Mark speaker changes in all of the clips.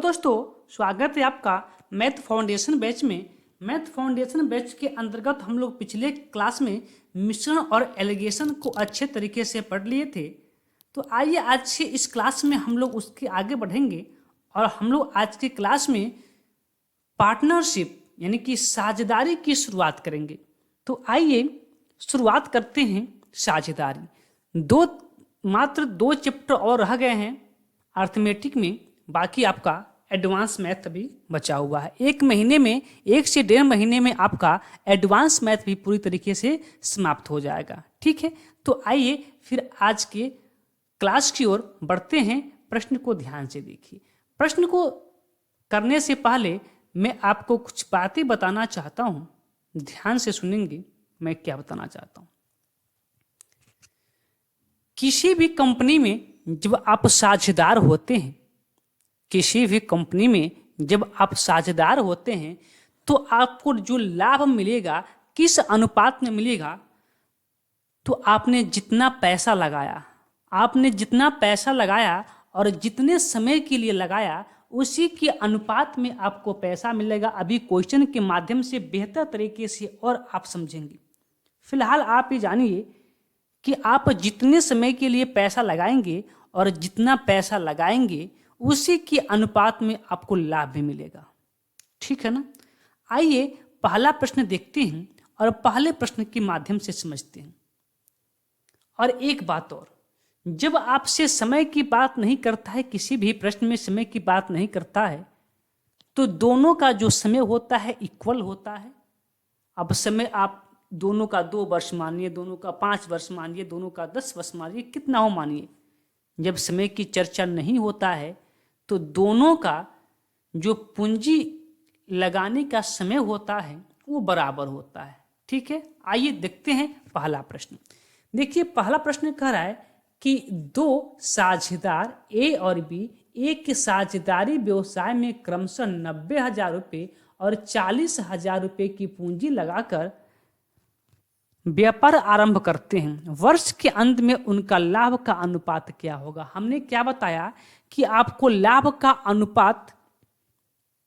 Speaker 1: दोस्तों, स्वागत है आपका मैथ फाउंडेशन बैच में। मैथ फाउंडेशन बैच के अंतर्गत हम लोग पिछले क्लास में मिश्रण और एलिगेशन को अच्छे तरीके से पढ़ लिए थे। तो आइए आज के इस क्लास में हम लोग उसके आगे बढ़ेंगे और हम लोग आज की क्लास में पार्टनरशिप यानी कि साझेदारी की शुरुआत करेंगे। तो आइए शुरुआत करते हैं साझेदारी। मात्र दो चैप्टर और रह गए हैं अर्थमेटिक में, बाकी आपका एडवांस मैथ भी बचा हुआ है। एक महीने में 1 से 1.5 महीने में आपका एडवांस मैथ भी पूरी तरीके से समाप्त हो जाएगा। ठीक है, तो आइए फिर आज के क्लास की ओर बढ़ते हैं। प्रश्न को ध्यान से देखिए। प्रश्न को करने से पहले मैं आपको कुछ बातें बताना चाहता हूं, ध्यान से सुनेंगे मैं क्या बताना चाहता हूं। किसी भी कंपनी में जब आप साझेदार होते हैं, किसी भी कंपनी में जब आप साझेदार होते हैं तो आपको जो लाभ मिलेगा किस अनुपात में मिलेगा, तो आपने जितना पैसा लगाया और जितने समय के लिए लगाया उसी के अनुपात में आपको पैसा मिलेगा। अभी क्वेश्चन के माध्यम से बेहतर तरीके से और आप समझेंगे। फिलहाल आप ये जानिए कि आप जितने समय के लिए पैसा लगाएंगे और जितना पैसा लगाएंगे उसी के अनुपात में आपको लाभ भी मिलेगा। ठीक है ना। आइए पहला प्रश्न देखते हैं और पहले प्रश्न के माध्यम से समझते हैं। और एक बात और, जब आपसे समय की बात नहीं करता है, किसी भी प्रश्न में समय की बात नहीं करता है, तो दोनों का जो समय होता है इक्वल होता है। अब समय आप दोनों का 2 वर्ष मानिए, दोनों का 5 वर्ष मानिए, दोनों का 10 वर्ष मानिए, कितना हो मानिए। जब समय की चर्चा नहीं होता है तो दोनों का जो पूंजी लगाने का समय होता है वो बराबर होता है। ठीक है, आइए देखते हैं पहला प्रश्न। देखिए पहला प्रश्न कह रहा है कि 2 साझेदार ए और बी एक साझेदारी व्यवसाय में क्रमशः 90,000 रुपये और 40,000 रुपये की पूंजी लगाकर व्यापार आरंभ करते हैं। वर्ष के अंत में उनका लाभ का अनुपात क्या होगा। हमने क्या बताया कि आपको लाभ का अनुपात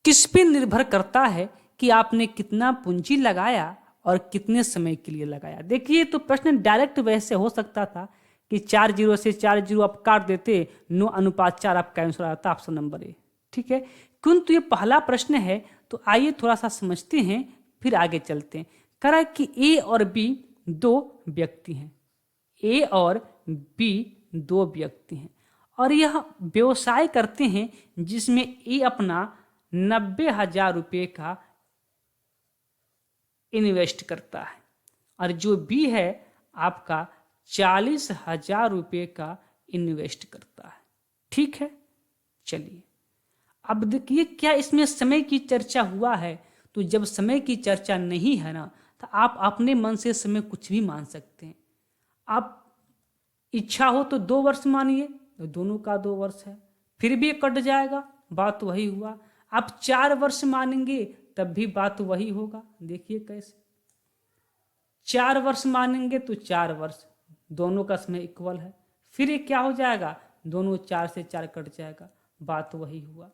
Speaker 1: किस पे निर्भर करता है कि आपने कितना पूंजी लगाया और कितने समय के लिए लगाया। देखिए तो प्रश्न डायरेक्ट वैसे हो सकता था कि 4 0 से 4 0 आप काट देते, 9:4 आपका आंसर आता, ऑप्शन नंबर ए। ठीक है, किंतु ये पहला प्रश्न है तो आइए थोड़ा सा समझते हैं फिर आगे चलते हैं। कह रहा है कि ए और बी 2 व्यक्ति हैं, ए और बी 2 व्यक्ति हैं और यह व्यवसाय करते हैं जिसमें ए अपना 90,000 रुपये का इन्वेस्ट करता है और जो बी है आपका 40,000 रुपये का इन्वेस्ट करता है। ठीक है, चलिए अब देखिए क्या इसमें समय की चर्चा हुआ है। तो जब समय की चर्चा नहीं है ना, तो आप अपने मन से समय कुछ भी मान सकते हैं। आप इच्छा हो तो 2 वर्ष मानिए, तो दोनों का 2 वर्ष है, फिर भी कट जाएगा, बात वही हुआ। आप 4 वर्ष मानेंगे तब भी बात वही होगा। देखिए कैसे, 4 वर्ष मानेंगे तो 4 वर्ष, दोनों का समय इक्वल है, फिर ये क्या हो जाएगा, दोनों 4 से 4 कट जाएगा, बात वही हुआ।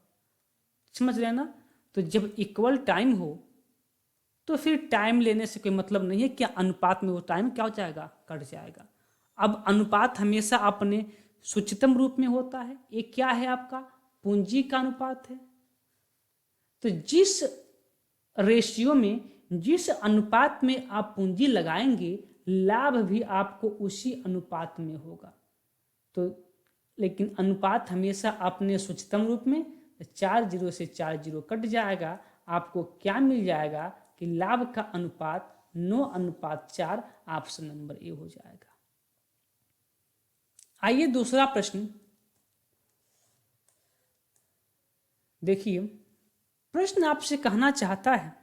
Speaker 1: समझ रहे ना। तो जब इक्वल टाइम हो तो फिर टाइम लेने से कोई मतलब नहीं है, क्या अनुपात में वो टाइम क्या हो जाएगा, कट जाएगा। अब अनुपात हमेशा अपने सूचितम रूप में होता है। ये क्या है, आपका पूंजी का अनुपात है। तो जिस रेशियो में, जिस अनुपात में आप पूंजी लगाएंगे, लाभ भी आपको उसी अनुपात में होगा। तो लेकिन अनुपात हमेशा अपने सूचितम रूप में, 4 0 से 4 0 कट जाएगा, आपको क्या मिल जाएगा कि लाभ का अनुपात 9:4, ऑप्शन नंबर ए हो जाएगा। आइए दूसरा प्रश्न देखिए। प्रश्न आपसे कहना चाहता है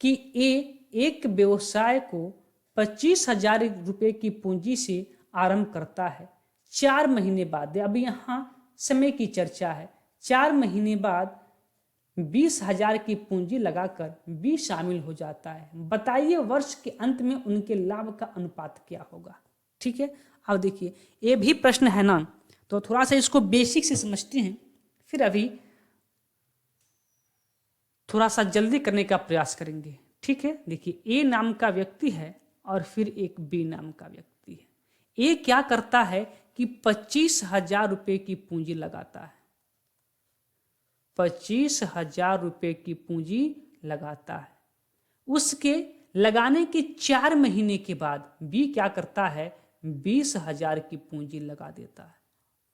Speaker 1: कि ए एक व्यवसाय को 25,000 रुपये की पूंजी से आरंभ करता है। 4 महीने बाद, अब यहाँ समय की चर्चा है, 4 महीने बाद 20,000 की पूंजी लगाकर बी शामिल हो जाता है। बताइए वर्ष के अंत में उनके लाभ का अनुपात क्या होगा। ठीक है, अब देखिए ये भी प्रश्न है ना, तो थोड़ा सा इसको बेसिक से समझते हैं, फिर अभी थोड़ा सा जल्दी करने का प्रयास करेंगे, ठीक है। देखिए, ए नाम का व्यक्ति है और फिर एक बी नाम का व्यक्ति है। ए क्या करता है कि 25,000 रुपये की पूंजी लगाता है, 25,000 रुपये की पूंजी लगाता है। उसके लगाने के 4 महीने के बाद बी क्या करता है, 20,000 की पूंजी लगा देता है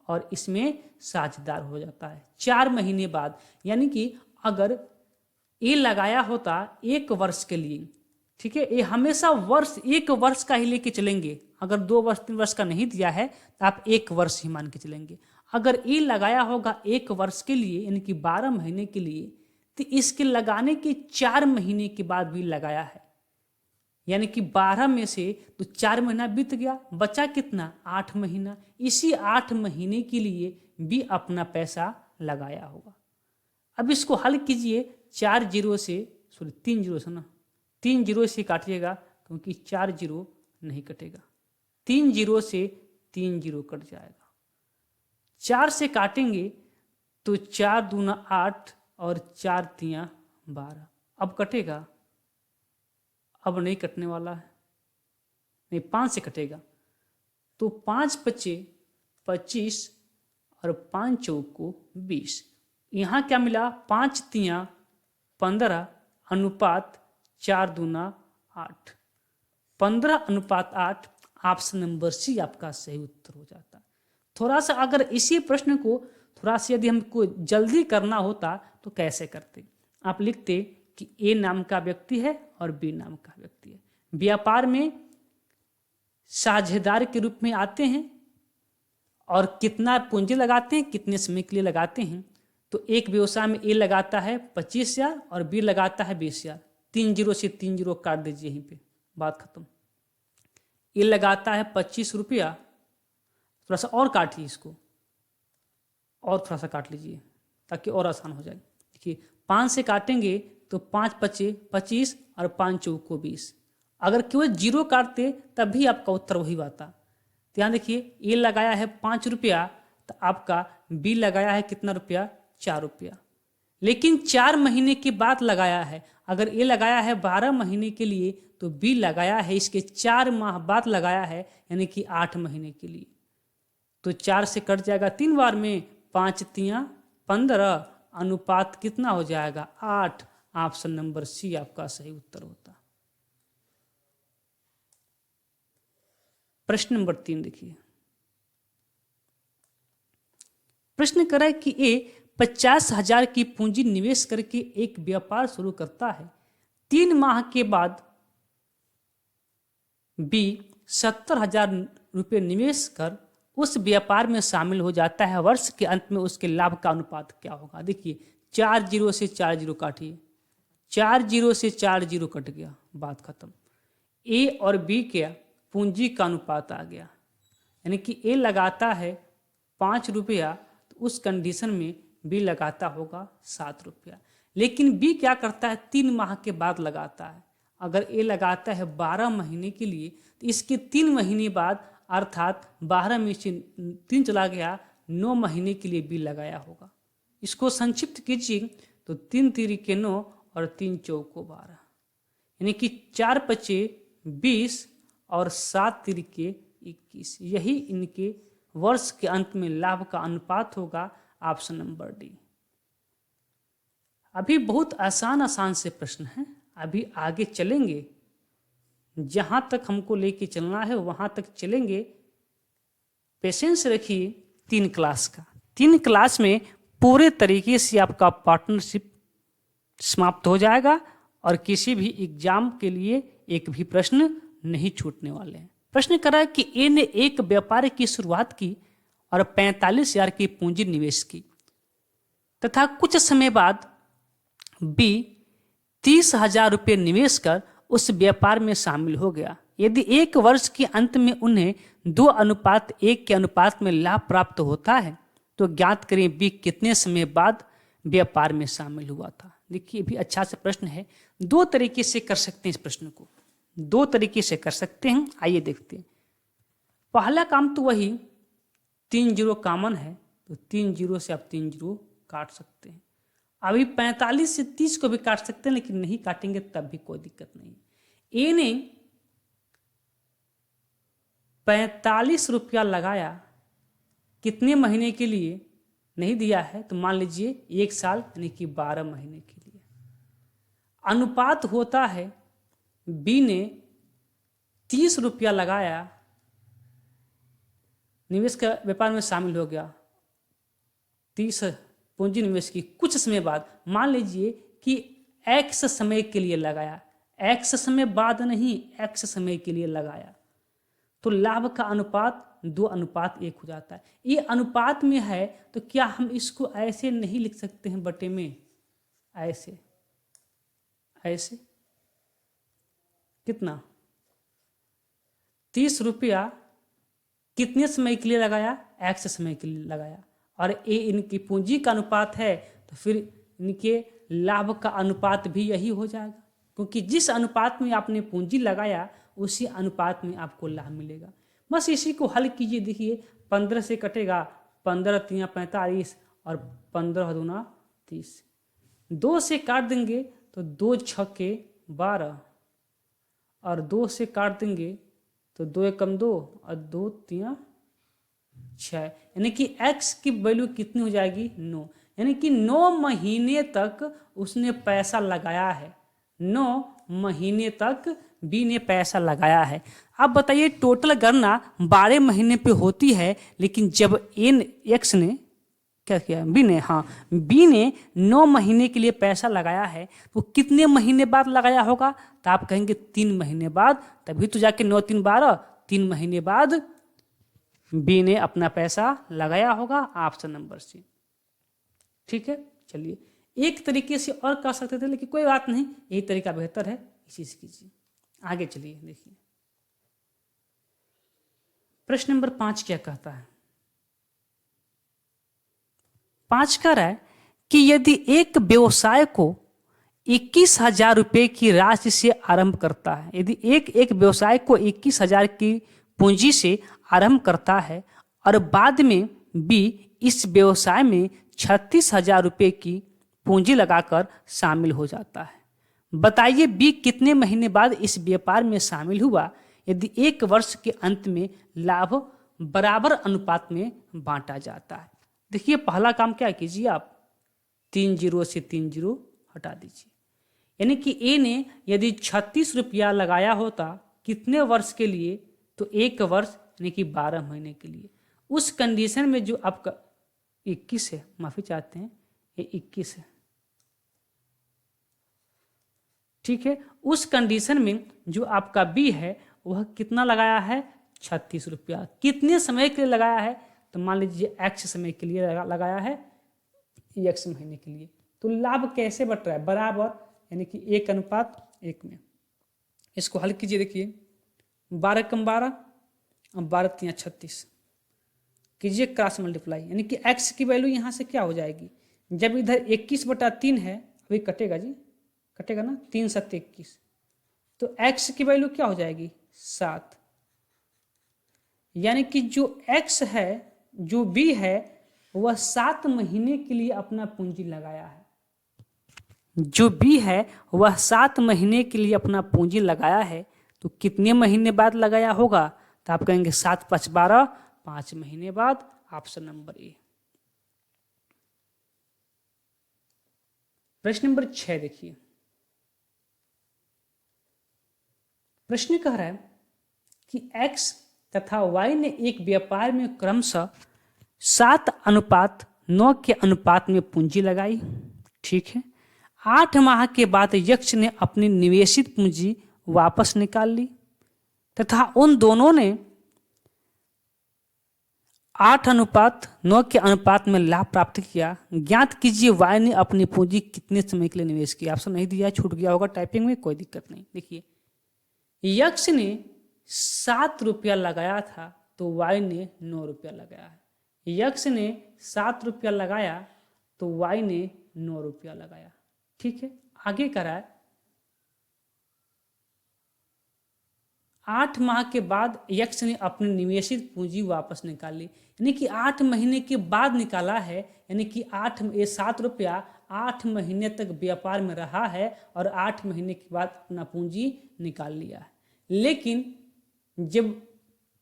Speaker 1: और इसमें साझेदार हो जाता है 4 महीने बाद। यानी कि अगर ए लगाया होता 1 वर्ष के लिए, ठीक है, ये हमेशा 1 वर्ष का ही लेके चलेंगे। अगर 2 वर्ष 3 वर्ष का नहीं दिया है तो आप 1 वर्ष ही मान के चलेंगे। अगर ए लगाया होगा 1 वर्ष के लिए यानी कि 12 महीने के लिए, तो इसके लगाने के 4 महीने के बाद भी लगाया है, यानी कि 12 में से तो 4 महीना बीत गया, बचा कितना, 8 महीना। इसी 8 महीने के लिए भी अपना पैसा लगाया होगा। अब इसको हल कीजिए, 3 जीरो से 3 जीरो से काटिएगा क्योंकि 4 जीरो नहीं कटेगा, 3 जीरो से 3 जीरो कट जाएगा। 4 से काटेंगे तो 4 दूना 8 और 4 तियां 12। अब कटेगा, अब नहीं कटने वाला है, नहीं 5 से कटेगा। तो 5 पचे 25 और 5 चौको 20। यहाँ क्या मिला, 5 तियां 15 अनुपात 4 दूना 8, 15:8। ऑप्शन नंबर सी आपका सही उत्तर हो जाता है। थोड़ा सा अगर इसी प्रश्न को थोड़ा सा यदि हमको जल्दी करना होता तो कैसे करते, आप लिखते कि ए नाम का व्यक्ति है और बी नाम का व्यक्ति है, व्यापार में साझेदार के रूप में आते हैं और कितना पूंजी लगाते हैं, कितने समय के लिए लगाते हैं। तो एक व्यवसाय में ए लगाता है 25,000 और बी लगाता है 20,000। 3 जीरो से 3 जीरो काट दीजिए, यहीं पे बात खत्म। ए लगाता है 25 रुपया, थोड़ा सा और काटिए इसको, और थोड़ा सा काट लीजिए ताकि और आसान हो जाए। देखिए, 5 से काटेंगे तो 5 पचे 25 और 5 चौको 20। अगर केवल जीरो काटते तब भी आपका उत्तर वही आता। ध्यान देखिए, ए लगाया है 5 रुपया तो आपका बी लगाया है कितना रुपया, 4 रुपया, लेकिन 4 महीने के बाद लगाया है। अगर ए लगाया है 12 महीने के लिए तो बी लगाया है इसके 4 माह बाद लगाया है, यानी कि 8 महीने के लिए। तो 4 से कट जाएगा 3 बार में, 5 तियां 15 अनुपात कितना हो जाएगा, 8। ऑप्शन नंबर सी आपका सही उत्तर होता। प्रश्न नंबर 3 देखिए, प्रश्न करा कि ए 50,000 की पूंजी निवेश करके एक व्यापार शुरू करता है। 3 माह के बाद बी 70,000 रुपये निवेश कर उस व्यापार में शामिल हो जाता है। वर्ष के अंत में उसके लाभ का अनुपात क्या होगा। देखिए, 4 जीरो से 4 जीरो काटिए, 4 जीरो से 4 जीरो कट गया, बात खत्म। ए और बी के पूंजी का अनुपात आ गया, यानी कि ए लगाता है 5 रुपया तो उस कंडीशन में बी लगाता होगा 7 रुपया। लेकिन बी क्या करता है, 3 माह के बाद लगाता है। अगर ए लगाता है 12 महीने के लिए तो इसके 3 महीने बाद अर्थात 12 में से 3 चला गया, 9 महीने के लिए बी लगाया होगा। इसको संक्षिप्त कीजिए तो 3 तिरिके 9 और 3 चौको 12, यानी कि 4 पचे 20 और 7 तिरिके 21। यही इनके वर्ष के अंत में लाभ का अनुपात होगा। Option number D. अभी बहुत आसान से प्रश्न है, अभी आगे चलेंगे, जहां तक हमको लेके चलना है वहां तक चलेंगे। पेशेंस रखिए। 3 क्लास का, 3 क्लास में पूरे तरीके से आपका पार्टनरशिप समाप्त हो जाएगा और किसी भी एग्जाम के लिए एक भी प्रश्न नहीं छूटने वाले हैं। प्रश्न करा कि ए ने एक व्यापार की शुरुआत की और 45,000 की पूंजी निवेश की तथा कुछ समय बाद बी 30,000 रुपये निवेश कर उस व्यापार में शामिल हो गया। यदि 1 वर्ष के अंत में उन्हें 2:1 के अनुपात में लाभ प्राप्त होता है तो ज्ञात करें बी कितने समय बाद व्यापार में शामिल हुआ था। देखिए, भी अच्छा सा प्रश्न है। 2 तरीके से कर सकते हैं इस प्रश्न को, 2 तरीके से कर सकते हैं। आइए देखते हैं। पहला काम तो वही 3 जीरो कॉमन है तो 3 जीरो से आप 3 जीरो काट सकते हैं। अभी 45 से 30 को भी काट सकते हैं, लेकिन नहीं काटेंगे तब भी कोई दिक्कत नहीं। ए ने 45 रुपया लगाया, कितने महीने के लिए नहीं दिया है, तो मान लीजिए 1 साल यानी कि 12 महीने के लिए। अनुपात होता है बी ने 30 रुपया लगाया, निवेश का व्यापार में शामिल हो गया, 30 पूंजी निवेश की, कुछ समय बाद मान लीजिए कि एक्स समय के लिए लगाया, एक्स समय बाद नहीं, एक्स समय के लिए लगाया, तो लाभ का अनुपात 2:1 हो जाता है। ये अनुपात में है तो क्या हम इसको ऐसे नहीं लिख सकते हैं बटे में, ऐसे ऐसे कितना 30 रुपया कितने समय के लिए लगाया, एक्स समय के लिए लगाया, और ये इनकी पूंजी का अनुपात है, तो फिर इनके लाभ का अनुपात भी यही हो जाएगा, क्योंकि जिस अनुपात में आपने पूंजी लगाया उसी अनुपात में आपको लाभ मिलेगा। बस इसी को हल कीजिए। देखिए 15 से कटेगा, 15 3 45 और 15 दूना 30, 2 से काट देंगे तो 2 छक्के 12, और 2 से काट देंगे तो 2 एकम 2 और 2 3 6, यानी कि x की वैल्यू कितनी हो जाएगी 9, यानी कि 9 महीने तक उसने पैसा लगाया है, 9 महीने तक बी ने पैसा लगाया है। अब बताइए टोटल गणना 12 महीने पे होती है, लेकिन जब एन एक्स ने क्या किया, बी ने, हाँ बी ने 9 महीने के लिए पैसा लगाया है, तो कितने महीने बाद लगाया होगा, तो आप कहेंगे 3 महीने बाद, तभी तो जाके 9 3 12, 3 महीने बाद बी ने अपना पैसा लगाया होगा, ऑप्शन नंबर सी। ठीक है, चलिए एक तरीके से और कर सकते थे, लेकिन कोई बात नहीं, यही तरीका बेहतर है, इसी से कीजिए। आगे चलिए देखिए प्रश्न नंबर 5 क्या कहता है। 5 कह रहा है कि यदि एक व्यवसाय को 21,000 रुपये की राशि से आरंभ करता है, यदि एक व्यवसाय को 21,000 की पूंजी से आरंभ करता है और बाद में बी इस व्यवसाय में 36,000 रुपये की पूंजी लगाकर शामिल हो जाता है, बताइए बी कितने महीने बाद इस व्यापार में शामिल हुआ यदि 1 वर्ष के अंत में लाभ बराबर अनुपात में बांटा जाता है। देखिए पहला काम क्या कीजिए, आप 3 0 से 3 0 हटा दीजिए, यानी कि ए ने यदि 36 रुपया लगाया होता कितने वर्ष के लिए, तो 1 वर्ष यानी कि 12 महीने के लिए। उस कंडीशन में जो आपका 21 है, माफी चाहते हैं, ये 21 है, ठीक है, उस कंडीशन में जो आपका बी है वह कितना लगाया है, 36 रुपया। कितने समय के लिए लगाया है, तो मान लीजिए एक्स समय के लिए लगाया है, एक्स महीने के लिए। तो लाभ कैसे बट रहा है, बराबर, यानी कि 1:1 में। इसको हल कीजिए, देखिए 12 कम 12 और 12 3 36 कीजिए क्रॉस मल्टीप्लाई, यानी कि एक्स की वैल्यू यहाँ से क्या हो जाएगी, जब इधर 21/3 है, अभी कटेगा जी, कटेगा ना, 3 7 21, तो x की वैल्यू क्या हो जाएगी 7, यानी कि जो x है, जो b है, वह 7 महीने के लिए अपना पूंजी लगाया है, जो b है वह 7 महीने के लिए अपना पूंजी लगाया है, तो कितने महीने बाद लगाया होगा, तो आप कहेंगे 7 5 12, 5 महीने बाद, ऑप्शन नंबर ए। प्रश्न नंबर 6 देखिए, प्रश्न कह रहा है कि x तथा y ने एक व्यापार में क्रमशः 7:9 के अनुपात में पूंजी लगाई, ठीक है। 8 माह के बाद यक्ष ने अपनी निवेशित पूंजी वापस निकाल ली तथा उन दोनों ने 8:9 के अनुपात में लाभ प्राप्त किया। ज्ञात कीजिए y ने अपनी पूंजी कितने समय के लिए निवेश किया। ऑप्शन नहीं दिया, छूट गया होगा टाइपिंग में, कोई दिक्कत नहीं। देखिए यक्ष ने 7 रुपया लगाया था तो y ने 9 रुपया लगाया है। यक्ष ने 7 रुपया लगाया तो y ने 9 रुपया लगाया, ठीक है। आगे करा है 8 माह के बाद यक्ष ने अपनी निवेशित पूंजी वापस निकाल ली, यानी कि 8 महीने के बाद निकाला है, यानी कि 7 रुपया 8 महीने तक व्यापार में रहा है और 8 महीने के बाद अपना पूंजी निकाल लिया है। लेकिन जब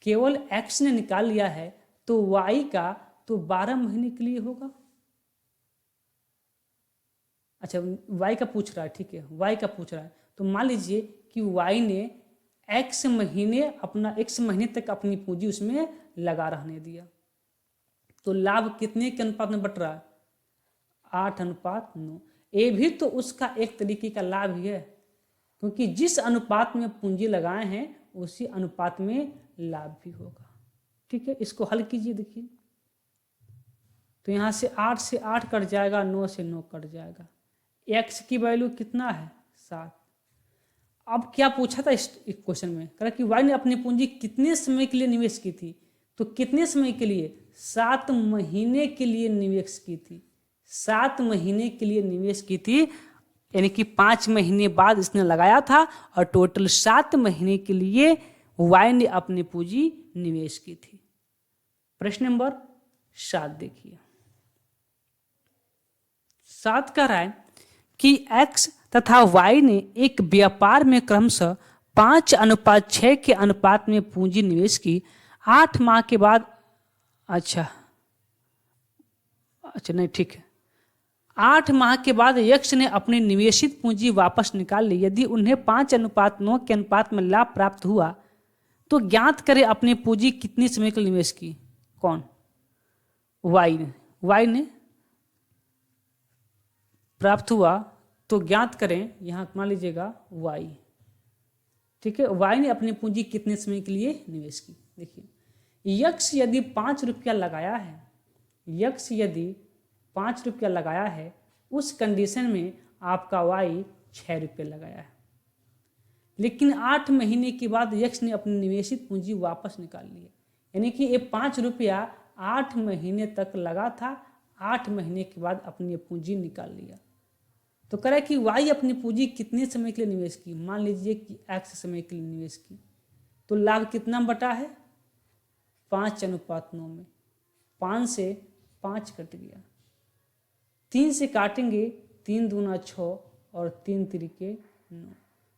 Speaker 1: केवल x ने निकाल लिया है तो y का तो 12 महीने के लिए होगा। अच्छा, y का पूछ रहा है, ठीक है, y का पूछ रहा है। तो मान लीजिए कि y ने x महीने तक अपनी पूंजी उसमें लगा रहने दिया, तो लाभ कितने के अनुपात में बट रहा है? 8:9। ये भी तो उसका एक तरीके का लाभ ही है, क्योंकि जिस अनुपात में पूंजी लगाए हैं उसी अनुपात में लाभ भी होगा। ठीक है, इसको हल कीजिए, देखिए तो यहाँ से 8 से 8 कट जाएगा, 9 से 9 कट जाएगा। x की वैल्यू कितना है? 7। अब क्या पूछा था इस क्वेश्चन में? कह रहा कि y ने अपनी पूंजी कितने समय के लिए निवेश की थी, तो कितने समय के लिए? 7 महीने के लिए निवेश की थी। 7 महीने के लिए निवेश की थी, यानी कि 5 महीने बाद इसने लगाया था और टोटल 7 महीने के लिए y ने अपनी पूंजी निवेश की थी। प्रश्न नंबर 7 देखिए। 7 कह रहा है कि x तथा y ने एक व्यापार में क्रमशः 5:6 के अनुपात में पूंजी निवेश की। 8 माह के बाद, अच्छा नहीं, ठीक है, 8 माह के बाद यक्ष ने अपनी निवेशित पूंजी वापस निकाल ली। यदि उन्हें 5:9 के अनुपात में लाभ प्राप्त हुआ तो ज्ञात करें अपनी पूंजी कितनी समय के लिए निवेश की। कौन? y ने प्राप्त हुआ तो ज्ञात करें, यहां मान लीजिएगा y, ठीक है, y ने अपनी पूंजी कितने समय के लिए निवेश की। देखिए, यक्ष यदि 5 रुपया लगाया है, यक्ष यदि 5 रुपया लगाया है, उस कंडीशन में आपका y 6 रुपये लगाया है। लेकिन 8 महीने के बाद यक्ष ने अपनी निवेशित पूंजी वापस निकाल ली है, यानी कि ये 5 रुपया 8 महीने तक लगा था, 8 महीने के बाद अपनी पूंजी निकाल लिया। तो कह रहा है कि y अपनी पूंजी कितने समय के लिए निवेश की? मान लीजिए कि x समय के लिए निवेश की, तो लाभ कितना बटा है? 5:9 में 5 से 5 कट गया, 3 से काटेंगे, 3 दूना 6 और 3 तिरिके 9,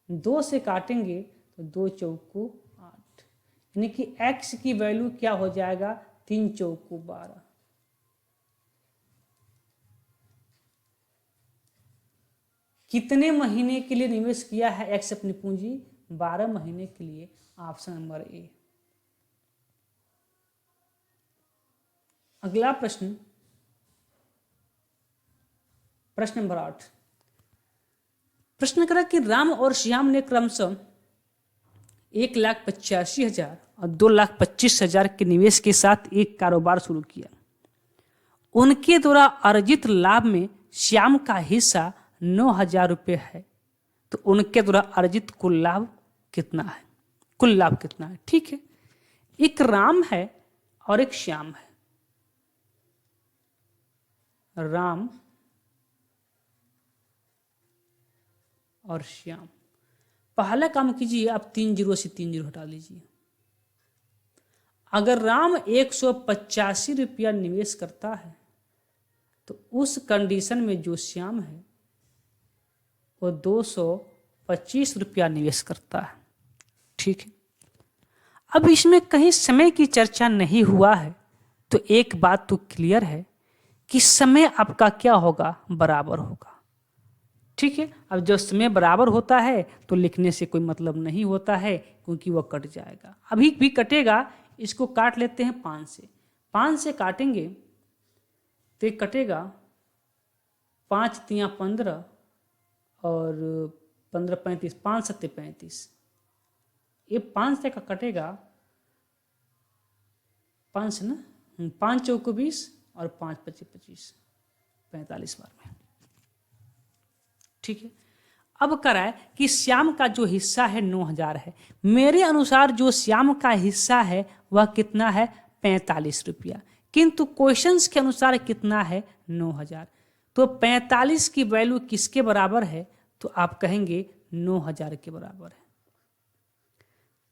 Speaker 1: 2 से काटेंगे तो 2 चौको 8, यानी कि x की वैल्यू क्या हो जाएगा? 3 चौको 12। कितने महीने के लिए निवेश किया है x अपनी पूंजी? 12 महीने के लिए। Option number A. अगला प्रश्न, प्रश्न नंबर 8। प्रश्न करा कि राम और श्याम ने क्रमशः 1,85,000 और 2,25,000 के निवेश के साथ एक कारोबार शुरू किया। उनके द्वारा अर्जित लाभ में श्याम का हिस्सा 9,000 रुपये है, तो उनके द्वारा अर्जित कुल लाभ कितना है? कुल लाभ कितना है? ठीक है, एक राम है और एक श्याम है। राम और श्याम, पहला काम कीजिए, आप 3 जीरो से 3 जीरो हटा लीजिए। अगर राम 185 रुपया निवेश करता है तो उस कंडीशन में जो श्याम है वो 225 रुपया निवेश करता है। ठीक है, अब इसमें कहीं समय की चर्चा नहीं हुआ है, तो एक बात तो क्लियर है कि समय आपका क्या होगा? बराबर होगा। ठीक है, अब जब समय बराबर होता है तो लिखने से कोई मतलब नहीं होता है, क्योंकि वह कट जाएगा। अभी भी कटेगा, इसको काट लेते हैं 5 से। 5 से काटेंगे तो एक कटेगा, 5 तिया 15 और 15 35, 5 सत्ते 35। ये 5 से का कटेगा, 5 से ना, 5 चौको 20 और 5 पच्चीस 25, 45 बार में। ठीक है, अब कराए कि श्याम का जो हिस्सा है 9,000 है। मेरे अनुसार जो श्याम का हिस्सा है वह कितना है? 45 रुपया, किंतु क्वेश्चंस के अनुसार कितना है? 9,000। तो 45 की वैल्यू किसके बराबर है? तो आप कहेंगे 9,000 के बराबर है।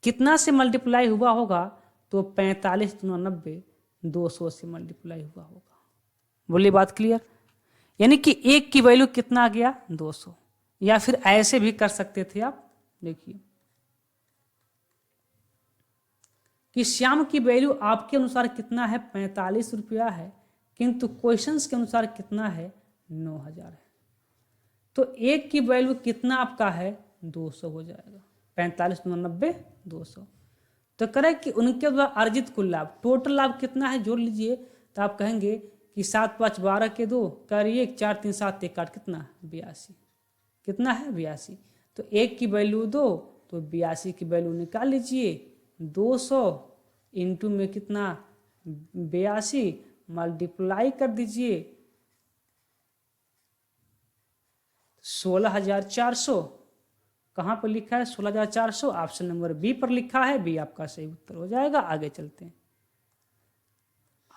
Speaker 1: कितना से मल्टीप्लाई हुआ होगा? तो 45 × 90, 200 से मल्टीप्लाई हुआ होगा। बोलिए, बात क्लियर? यानी कि एक की वैल्यू कितना आ गया 200। या फिर ऐसे भी कर सकते थे आप, देखिए कि श्याम की वैल्यू आपके अनुसार कितना है 45 रुपया है, किंतु क्वेश्चंस के अनुसार कितना है 9000 है। तो एक की वैल्यू कितना आपका है 200 हो जाएगा, 45 × 90 200। तो करें कि उनके द्वारा अर्जित कुल लाभ, टोटल लाभ कितना है जोड़ लीजिए। तो आप कहेंगे कि 7 5 12 के 2 करिए 4 3 7 1 8 कितना 82, कितना है 82। तो एक की वैल्यू 2, तो 82 की वैल्यू निकाल लीजिए। 200 इंटू में कितना 82 मल्टीप्लाई कर दीजिए 16,400। कहाँ पर लिखा है 16,400? ऑप्शन नंबर बी पर लिखा है, बी आपका सही उत्तर हो जाएगा। आगे चलते हैं,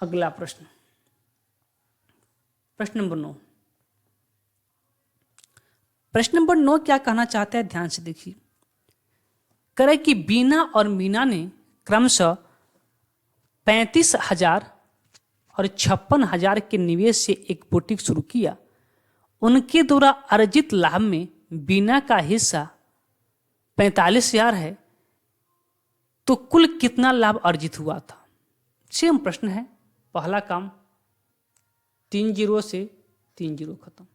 Speaker 1: अगला प्रश्न, प्रश्न नंबर 9। प्रश्न नंबर 9 क्या कहना चाहते हैं, ध्यान से देखिए। करें कि बीना और मीना ने क्रमशः 35,000 और 56,000 के निवेश से एक बुटीक शुरू किया। उनके द्वारा अर्जित लाभ में बीना का हिस्सा 45,000 है, तो कुल कितना लाभ अर्जित हुआ था? सेम प्रश्न है, पहला काम 3 0 से 3 0 खत्म।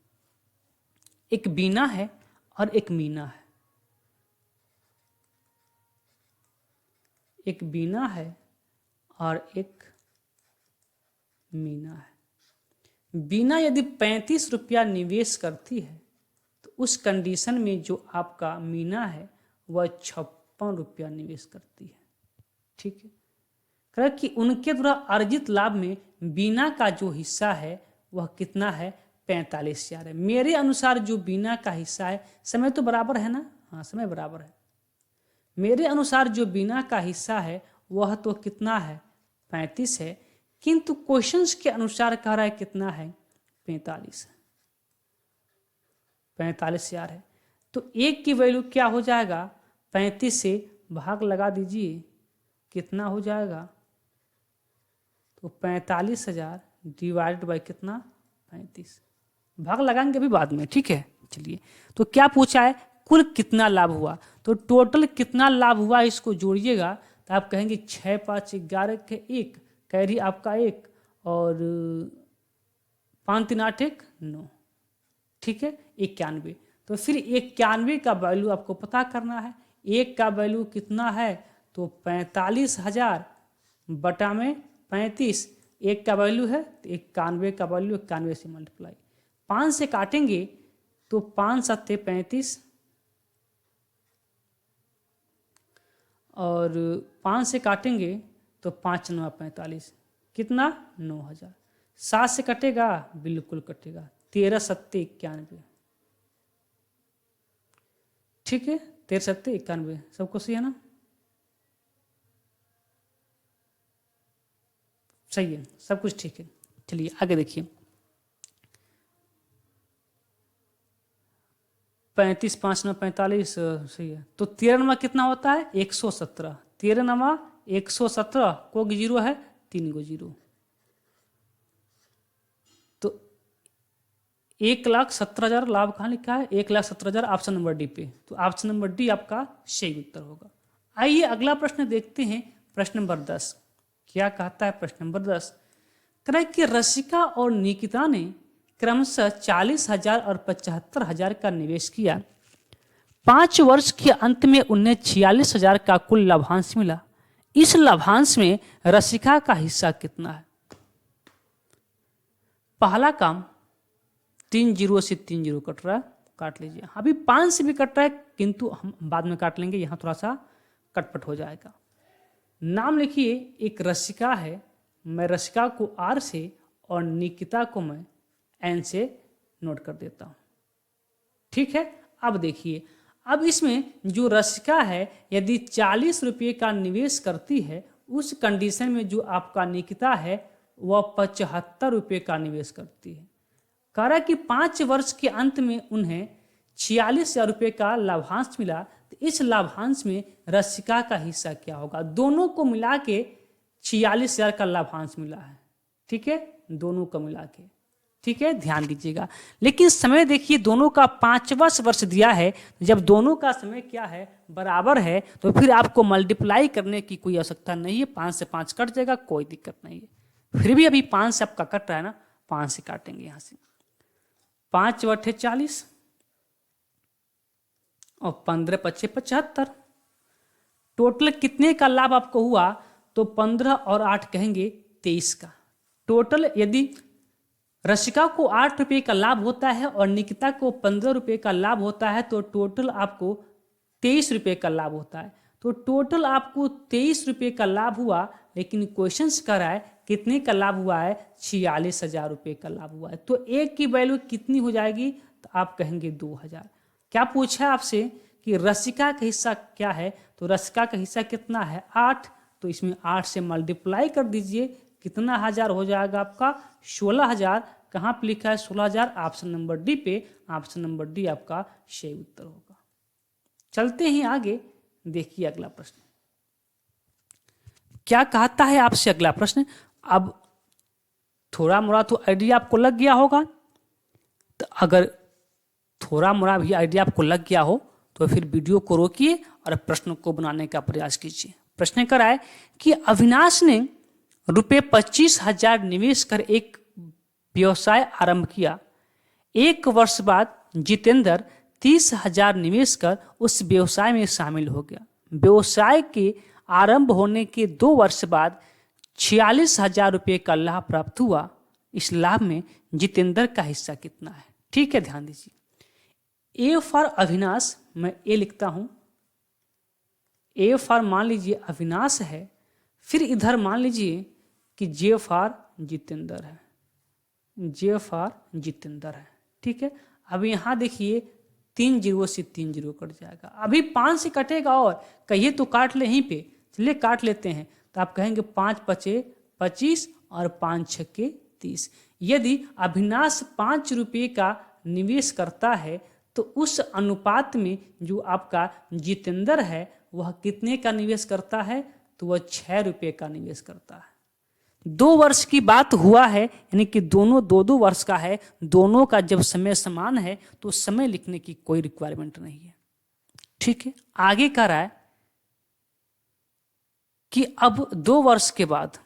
Speaker 1: एक बीना है और एक मीना है, एक बीना है और एक मीना है। बीना यदि 35 रुपया निवेश करती है तो उस कंडीशन में जो आपका मीना है वह 56 रुपया निवेश करती है। ठीक है, कह कि उनके द्वारा अर्जित लाभ में बीना का जो हिस्सा है वह कितना है 45,000 है। मेरे अनुसार जो बीना का हिस्सा है, समय तो बराबर है ना, हाँ समय बराबर है। मेरे अनुसार जो बीना का हिस्सा है वह तो कितना है 35 है, किंतु क्वेश्चंस के अनुसार कह रहा है कितना है 45 है, 45,000 है। तो एक की वैल्यू क्या हो जाएगा 35 से भाग लगा दीजिए, कितना हो जाएगा, तो 45,000 डिवाइडेड बाई कितना 35। भाग लगाएंगे अभी बाद में, ठीक है। चलिए, तो क्या पूछा है कुल कितना लाभ हुआ, तो टोटल कितना लाभ हुआ इसको जोड़िएगा। तो आप कहेंगे 6 5 11 के 1 कैरी आपका 1 और 5 3 8 1 9, ठीक है 91। तो फिर 91 का वैल्यू आपको पता करना है। एक का वैल्यू कितना है, तो 45,000 बटा में 35, एक का वैल्यू है तो 91 का वैल्यू 91 से मल्टीप्लाई, 5 से काटेंगे तो 5 7 35 और 5 से काटेंगे तो 5 9 45, कितना 9,000। 7 से कटेगा, बिल्कुल कटेगा, 13 7 91, ठीक है 13 7 91, सबको सही है ना, सही है, सब कुछ ठीक है। चलिए आगे देखिए, 35 5 9 45 सही है। तो 13 कितना होता है 117, 13 117 को जीरो है 3 गो जीरो, तो 1,17,000 लाभ कहाँ लिखा है 1,17,000 ऑप्शन नंबर डी पे, तो ऑप्शन नंबर डी आपका सही उत्तर होगा। आइए अगला प्रश्न देखते हैं, प्रश्न नंबर 10 क्या कहता है। प्रश्न नंबर 10 कह रहा है कि रसिका और निकिता ने क्रमशः 40,000 और 75,000 का निवेश किया। 5 वर्ष के अंत में उन्हें 46,000 का कुल लाभांश मिला। इस लाभांश में रसिका का हिस्सा कितना है? पहला काम 3 0 से 3 0 कट रहा है, काट लीजिए। अभी 5 से भी कट रहा है, किंतु हम बाद में काट लेंगे, यहाँ थोड़ा सा कटपट हो जाएगा। नाम लिखिए, एक रसिका है, मैं रसिका को आर से और निकिता को मैं एन से नोट कर देता हूं, ठीक है। अब देखिए, अब इसमें जो रसिका है यदि 40 रुपये का निवेश करती है, उस कंडीशन में जो आपका निकिता है वह 75 रुपये का निवेश करती है। कह रहा है कि 5 वर्ष के अंत में उन्हें 46,000 रुपये का लाभांश मिला, तो इस लाभांश में रसिका का हिस्सा क्या होगा? दोनों को मिला के 46,000 का लाभांश मिला है, ठीक है, दोनों को मिला के ठीक है, ध्यान दीजिएगा। लेकिन समय देखिए दोनों का 5वां वर्ष दिया है, जब दोनों का समय क्या है, बराबर है, तो फिर आपको मल्टीप्लाई करने की कोई आवश्यकता नहीं है। 5 से 5 कट जाएगा, कोई दिक्कत नहीं है। फिर भी अभी 5 से आपका कट रहा है ना, 5 से काटेंगे यहां से। 5 बटे 40 और 15 पच्चे 75। टोटल कितने का लाभ आपको हुआ, तो 15 और 8 कहेंगे 23 का। टोटल यदि रसिका को 8 रुपये का लाभ होता है और निकिता को 15 रुपये का लाभ होता है, तो टोटल आपको 23 रुपये का लाभ होता है। तो टोटल आपको 23 रुपये का लाभ हुआ, लेकिन क्वेश्चन कर रहा है कितने का लाभ हुआ है, 46,000 रुपये का लाभ हुआ है। तो एक की वैल्यू कितनी हो जाएगी, तो आप कहेंगे 2000। क्या पूछा है आपसे कि रसिका का हिस्सा क्या है, तो रसिका का हिस्सा कितना है, 8। तो इसमें 8 से मल्टीप्लाई कर दीजिए, कितना हजार हो जाएगा आपका, 16,000। कहाँ पे लिखा है 16,000, ऑप्शन नंबर डी पे। ऑप्शन नंबर डी आपका सही उत्तर होगा। चलते हैं आगे, देखिए अगला प्रश्न क्या कहता है आपसे। अगला प्रश्न, अब थोड़ा मोड़ा तो आइडिया आपको लग गया होगा, तो अगर थोड़ा मोड़ा भी आइडिया आपको लग गया हो तो फिर वीडियो को रोकिए और प्रश्न को बनाने का प्रयास कीजिए। प्रश्न कर रहा है कि अविनाश ने रुपये 25,000 निवेश कर एक व्यवसाय आरंभ किया। 1 वर्ष बाद जितेंद्र 30,000 निवेश कर उस व्यवसाय में शामिल हो गया। व्यवसाय के आरंभ होने के 2 वर्ष बाद 46,000 रुपये का लाभ प्राप्त हुआ। इस लाभ में जितेंद्र का हिस्सा कितना है। ठीक है, ध्यान दीजिए। ए फॉर अविनाश, मैं ए लिखता हूं। ए फॉर मान लीजिए अविनाश है, फिर इधर मान लीजिए कि जे फॉर जितेंद्र है, जे फॉर जितेंद्र है। ठीक है, अब यहां देखिए 3 0 से 3 0 कट जाएगा। अभी 5 से कटेगा और कहिए तो काट ले यहीं पे, चलिए काट लेते हैं। तो आप कहेंगे 5 पचे 25 और 5 छक्के 30। यदि अविनाश 5 रुपये का निवेश करता है, तो उस अनुपात में जो आपका जितेंद्र है वह कितने का निवेश करता है, तो वह 6 रुपये का निवेश करता है। 2 वर्ष की बात हुआ है, यानी कि दोनों 2-2 वर्ष का है। दोनों का जब समय समान है तो समय लिखने की कोई रिक्वायरमेंट नहीं है। ठीक है, आगे कह रहा है कि अब 2 वर्ष के बाद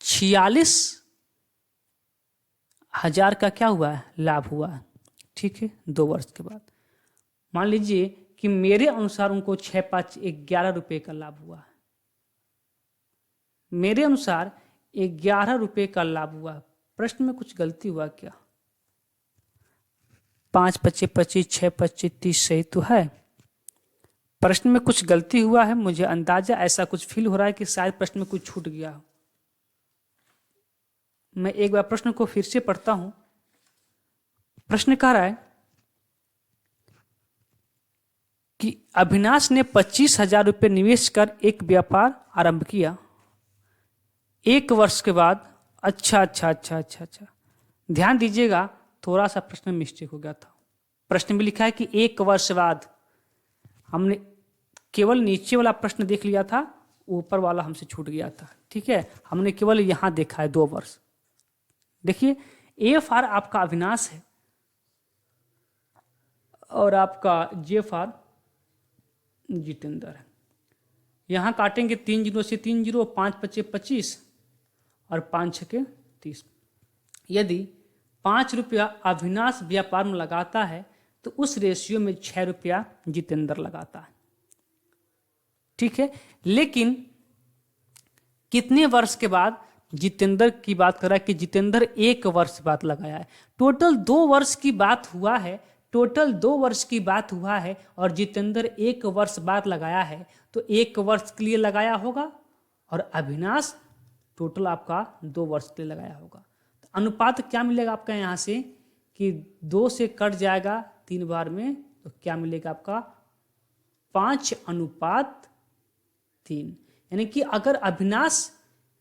Speaker 1: 46,000 का क्या हुआ है, लाभ हुआ है। ठीक है, 2 वर्ष के बाद मान लीजिए कि मेरे अनुसार उनको 6 5 11 रुपये का लाभ हुआ है। मेरे अनुसार 11 रुपये का लाभ हुआ। प्रश्न में कुछ गलती हुआ क्या, 5 पच्चे 25 6 पच्चे 30 सही तो है। प्रश्न में कुछ गलती हुआ है, मुझे अंदाजा ऐसा कुछ फील हो रहा है कि शायद प्रश्न में कुछ छूट गया हो। मैं एक बार प्रश्न को फिर से पढ़ता हूं। प्रश्न कह रहा है कि अविनाश ने 25,000 रुपये निवेश कर एक व्यापार आरंभ किया। 1 वर्ष के बाद, अच्छा, ध्यान दीजिएगा, थोड़ा सा प्रश्न में मिस्टेक हो गया था। प्रश्न में लिखा है कि 1 वर्ष बाद, हमने केवल नीचे वाला प्रश्न देख लिया था, ऊपर वाला हमसे छूट गया था। ठीक है, हमने केवल यहां देखा है 2 वर्ष। देखिए, ए फॉर आपका अविनाश है और आपका जे फॉर जितेंद्र है। यहां काटेंगे 3 0 से 3 0, 5 पच्चे 25 और 5 छक्के 30। यदि 5 रुपया अविनाश व्यापार में लगाता है तो उस रेशियो में 6 रुपया जितेंद्र लगाता है। ठीक है, लेकिन कितने वर्ष के बाद, जितेंद्र की बात कर रहा है कि जितेंद्र 1 वर्ष बाद लगाया है। टोटल 2 वर्ष की बात हुआ है, टोटल 2 वर्ष की बात हुआ है और जितेंद्र 1 वर्ष बाद लगाया है। तो 1 वर्ष के लिए लगाया होगा और अविनाश टोटल आपका 2 वर्ष के लिए लगाया होगा। तो अनुपात क्या मिलेगा आपका यहाँ से कि 2 से कट जाएगा 3 बार में, तो क्या मिलेगा आपका 5:3। यानी कि अगर अविनाश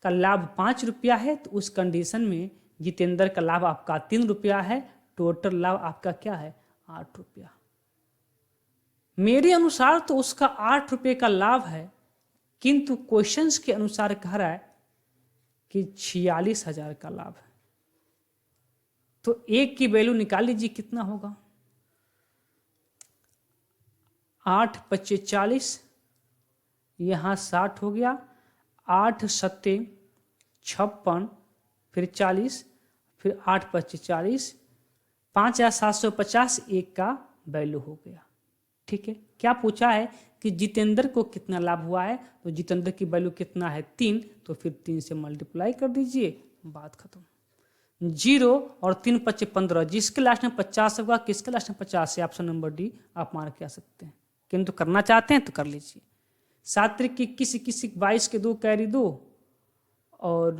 Speaker 1: का लाभ 5 रुपया है तो उस कंडीशन में जितेंद्र का लाभ आपका 3 रुपया है। टोटल लाभ आपका क्या है, 8 रुपया। मेरे अनुसार तो उसका 8 रुपये का लाभ है, किंतु क्वेश्चंस के अनुसार कह रहा है कि 46,000 का लाभ है। तो एक की वैल्यू निकाल लीजिए कितना होगा। 8 पच्चे 40, यहाँ 60 हो गया, 8 सत्ते 56, फिर 40, फिर 8 पच्चे 40, 5,750 एक का वैल्यू हो गया। ठीक है, क्या पूछा है कि जितेंद्र को कितना लाभ हुआ है, तो जितेंद्र की वैल्यू कितना है 3, तो फिर 3 से मल्टीप्लाई कर दीजिए, बात खत्म। 0 और 3 पच्चे 15, जिसके लास्ट में 50 होगा, किसके लास्ट में 50 है, ऑप्शन नंबर डी आप मार्क कर सकते हैं। किंतु करना चाहते हैं तो कर लीजिए। 7 त्रिक 21, 21 22 के 2 कैरी 2, और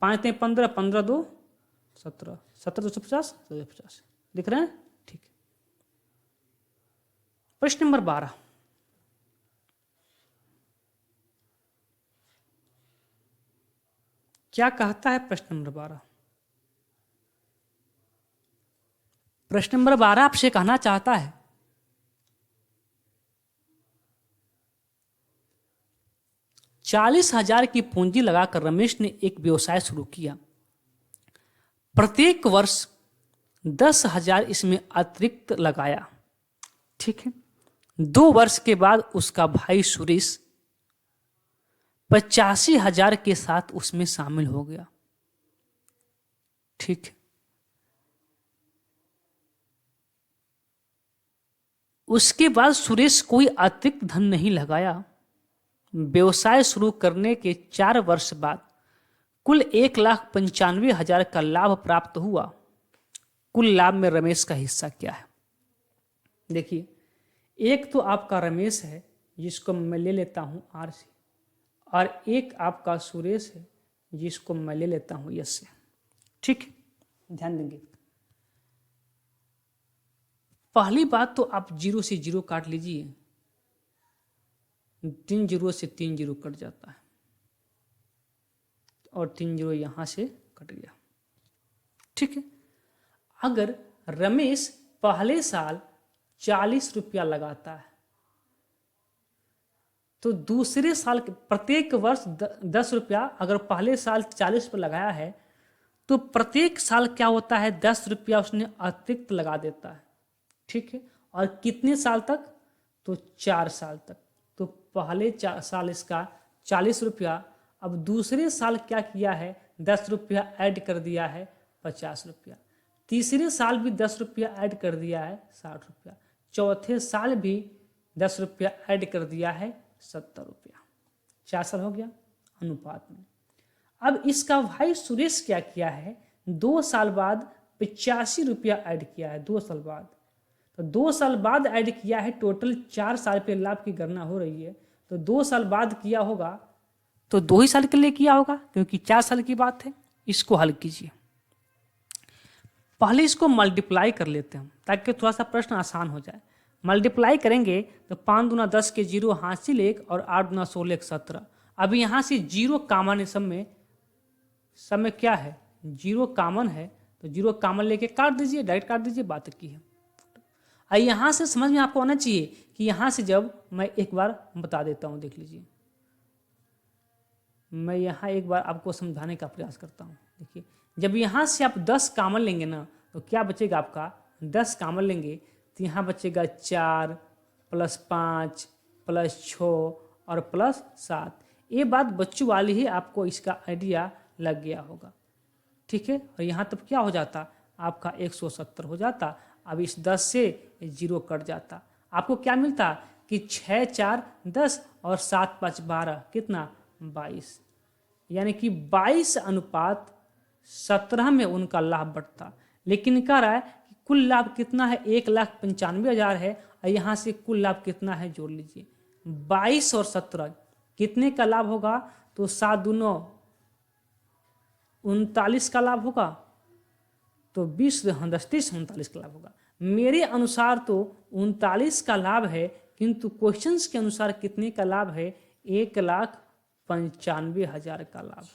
Speaker 1: 5 3 15, 15 2 17, 17 250, 250 दिख रहे हैं। ठीक है, प्रश्न नंबर 12, क्या कहता है प्रश्न नंबर 12? प्रश्न नंबर 12 आपसे कहना चाहता है 40,000 की पूंजी लगाकर रमेश ने एक व्यवसाय शुरू किया। प्रत्येक वर्ष 10,000 इसमें अतिरिक्त लगाया। ठीक है, 2 वर्ष के बाद उसका भाई सुरेश 85,000 के साथ उसमें शामिल हो गया। ठीक है, उसके बाद सुरेश कोई अतिरिक्त धन नहीं लगाया। व्यवसाय शुरू करने के 4 वर्ष बाद कुल 1,95,000 का लाभ प्राप्त हुआ। कुल लाभ में रमेश का हिस्सा क्या है? देखिए, एक तो आपका रमेश है जिसको मैं ले लेता हूं आर से, और एक आपका सुरेश है जिसको मैं ले लेता हूं यस से। ठीक, ध्यान देंगे। पहली बात तो आप 0 से 0 काट लीजिए, 3 0 से 3 0 कट जाता है, और 3 0 यहां से कट गया। ठीक है, अगर रमेश पहले साल 40 रुपया लगाता है, तो दूसरे साल प्रत्येक वर्ष 10 रुपया, अगर पहले साल 40 पर लगाया है, तो प्रत्येक साल क्या होता है 10 रुपया उसने अतिरिक्त लगा देता है। ठीक है, और कितने साल तक? तो 4 साल तक। तो पहले साल इसका 40 रुपया, अब दूसरे साल क्या किया है 10 रुपया ऐड कर दिया है 50 रुपया, तीसरे साल भी 10 रुपया ऐड कर दिया है 60 रुपया, चौथे साल भी 10 रुपया ऐड कर दिया है 70 रुपया। 4 साल हो गया अनुपात में। अब इसका भाई सुरेश क्या किया है, 2 साल बाद 85 रुपया ऐड किया है, 2 साल बाद। तो 2 साल बाद ऐड किया है, टोटल 4 साल पे लाभ की गणना हो रही है, तो 2 साल बाद किया होगा, तो 2 ही साल के लिए किया होगा क्योंकि 4 साल की बात है। इसको हल कीजिए, पहले इसको मल्टीप्लाई कर लेते हैं ताकि थोड़ा सा प्रश्न आसान हो जाए। मल्टीप्लाई करेंगे तो 5 दूना 10 के 0 हासिल 1, और 8 दूना 16 17। अब यहाँ से 0 कॉमन है, सब में क्या है 0 कॉमन है, तो 0 कॉमन लेके काट दीजिए, डायरेक्ट काट दीजिए, बात की है। यहाँ से समझ में आपको आना चाहिए कि यहाँ से जब मैं एक बार बता देता हूँ, देख लीजिए, मैं यहाँ एक बार आपको समझाने का प्रयास करता हूँ। देखिए, जब यहाँ से आप 10 कॉमन लेंगे ना, तो क्या बचेगा आपका, 10 कॉमन लेंगे तो यहाँ बचेगा 4 + 5 + 6 और +7। ये बात बच्चों वाली ही, आपको इसका आइडिया लग गया होगा। ठीक है, और यहाँ तब क्या हो जाता आपका 170 हो जाता। अब इस 10 से 0 कट जाता, आपको क्या मिलता कि 6 4 10 और 7 5 12, कितना 22, यानी कि 22 अनुपात 17 में उनका लाभ बढ़ता। लेकिन कह रहा है कि कुल लाभ कितना है, 1,95,000 है, और यहाँ से कुल लाभ कितना है जोड़ लीजिए, 22 और 17 कितने का लाभ होगा, तो 7 दूनो 39 का लाभ होगा, तो 20 10 30 39 का लाभ होगा। मेरे अनुसार तो 39 का लाभ है, किंतु क्वेश्चंस के अनुसार कितने का लाभ है, 1,95,000 का लाभ है।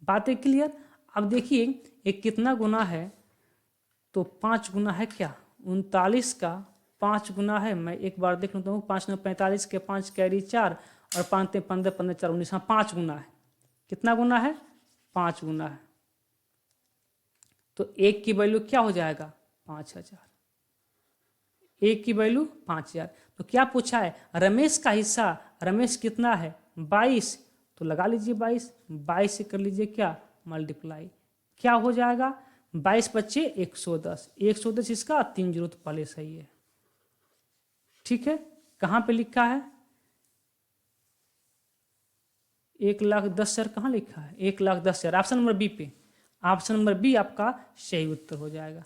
Speaker 1: बातें क्लियर? अब देखिए ये कितना गुना है, तो 5 गुना है क्या, 39 का 5 गुना है। मैं एक बार देख लेता हूँ, 5 9 45 के 5 कैरी 4 और 5 3 15 15 4 19, 5 गुना है। कितना गुना है? 5 गुना है। तो 1 की वैल्यू क्या हो जाएगा? 5000। 1 की वैल्यू 5000। तो क्या पूछा है? रमेश का हिस्सा, रमेश कितना है? 22। तो लगा लीजिए 22, 22 से कर लीजिए क्या? मल्टीप्लाई। क्या हो जाएगा? 22 बच्चे 110, 110 इसका 3 जीरो तो पहले सही है। ठीक है, कहाँ पे लिखा है? 1,10,000 कहाँ लिखा है? 1,10,000 ऑप्शन नंबर बी पे। ऑप्शन नंबर बी आपका सही उत्तर हो जाएगा।